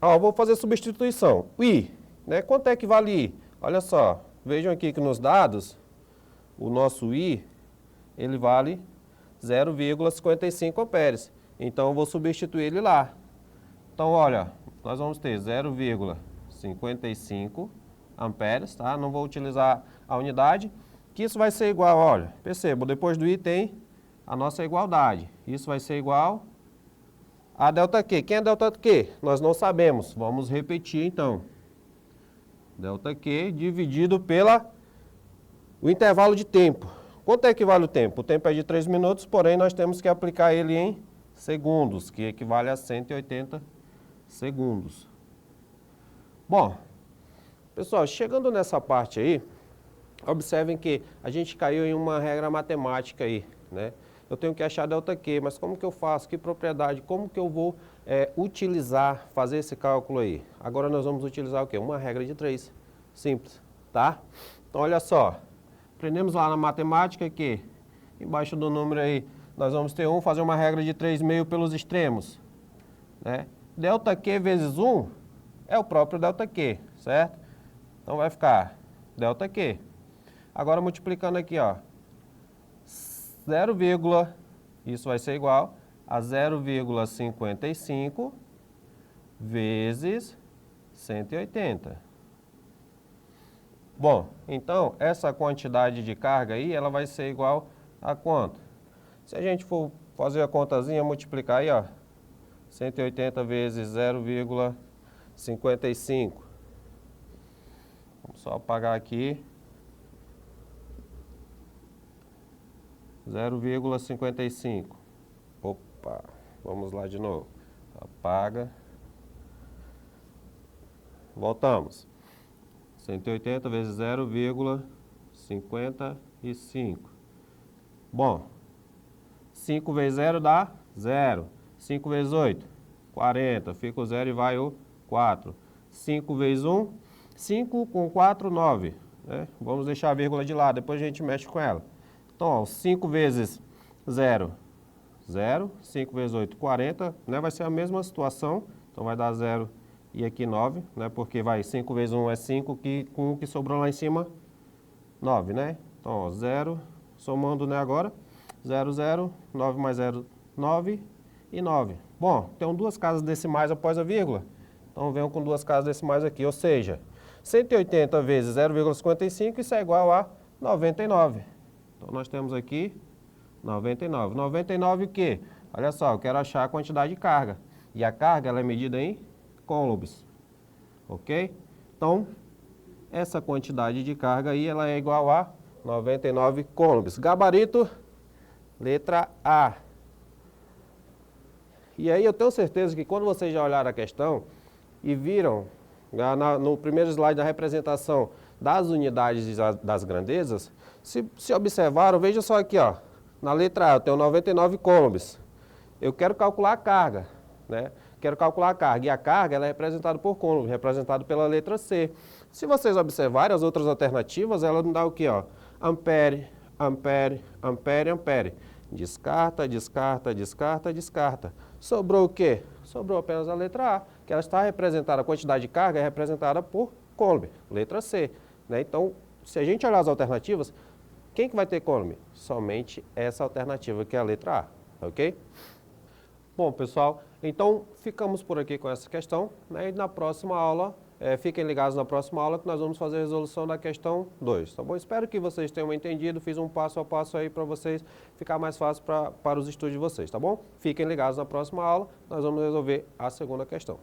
Ó, vou fazer substituição. O I, né? Quanto é que vale I? Olha só, vejam aqui que nos dados, o nosso I, ele vale 0,55 amperes. Então, eu vou substituir ele lá. Então, olha, nós vamos ter 0,55 amperes, tá? Não vou utilizar a unidade, que isso vai ser igual, olha, perceba, depois do I tem a nossa igualdade. Isso vai ser igual a ΔQ. Quem é ΔQ? Nós não sabemos. Vamos repetir, então. ΔQ dividido pela o intervalo de tempo. Quanto é que vale o tempo? O tempo é de 3 minutos, porém nós temos que aplicar ele em segundos, que equivale a 180 segundos. Bom, pessoal, chegando nessa parte aí, observem que a gente caiu em uma regra matemática aí, né? Eu tenho que achar ΔQ, mas como que eu faço? Que propriedade? Como que eu vou utilizar, fazer esse cálculo aí? Agora nós vamos utilizar o quê? Uma regra de 3. Simples, tá? Então, olha só. Aprendemos lá na matemática que, embaixo do número aí, nós vamos ter 1, fazer uma regra de 3 meio pelos extremos, né? ΔQ vezes 1 é o próprio ΔQ, certo? Então, vai ficar ΔQ. Agora, multiplicando aqui, ó. 0, isso vai ser igual a 0,55 vezes 180. Bom, então, essa quantidade de carga aí, ela vai ser igual a quanto? Se a gente for fazer a contazinha, multiplicar aí, ó, 180 vezes 0,55. Vamos só apagar aqui. 0,55. Opa, vamos lá de novo. Apaga. Voltamos. 180 vezes 0,55. Bom, 5 vezes 0 dá 0. 5 vezes 8, 40. Fica o 0 e vai o 4. 5 vezes 1, 5 com 4, 9. Né? Vamos deixar a vírgula de lado, depois a gente mexe com ela. Então, ó, 5 vezes 0, 0. 5 vezes 8, 40. Né? Vai ser a mesma situação. Então, vai dar 0 e aqui 9. Né? Porque vai 5 vezes 1 é 5, com o que sobrou lá em cima, 9. Né? Então, ó, 0, somando, né, agora. 0, 0, 9 mais 0, 9 e 9. Bom, tem duas casas decimais após a vírgula. Então, venham com duas casas decimais aqui. Ou seja, 180 vezes 0,55, isso é igual a 99. Então, nós temos aqui 99. 99 o quê? Olha só, eu quero achar a quantidade de carga. E a carga, ela é medida em coulombs. Ok? Então, essa quantidade de carga aí, ela é igual a 99 coulombs. Gabarito, letra A. E aí, eu tenho certeza que quando vocês já olharam a questão e viram no primeiro slide da representação das unidades e das grandezas, se observaram, veja só aqui, ó, na letra A eu tenho 99 coulombs. Eu quero calcular a carga, né? Quero calcular a carga, e a carga ela é representada por coulomb, representada pela letra C. Se vocês observarem as outras alternativas, ela não dá o quê, ó? Ampere, ampere, ampere, ampere. Descarta, descarta, descarta, descarta. Sobrou o quê? Sobrou apenas a letra A, que ela está representada, a quantidade de carga é representada por coulomb, letra C. Né? Então, se a gente olhar as alternativas, quem que vai ter coulomb? Somente essa alternativa, que é a letra A, ok? Bom, pessoal, então ficamos por aqui com essa questão, né? E na próxima aula, fiquem ligados na próxima aula que nós vamos fazer a resolução da questão 2, tá bom? Espero que vocês tenham entendido, fiz um passo a passo aí para vocês ficar mais fácil para os estudos de vocês, tá bom? Fiquem ligados na próxima aula, nós vamos resolver a segunda questão.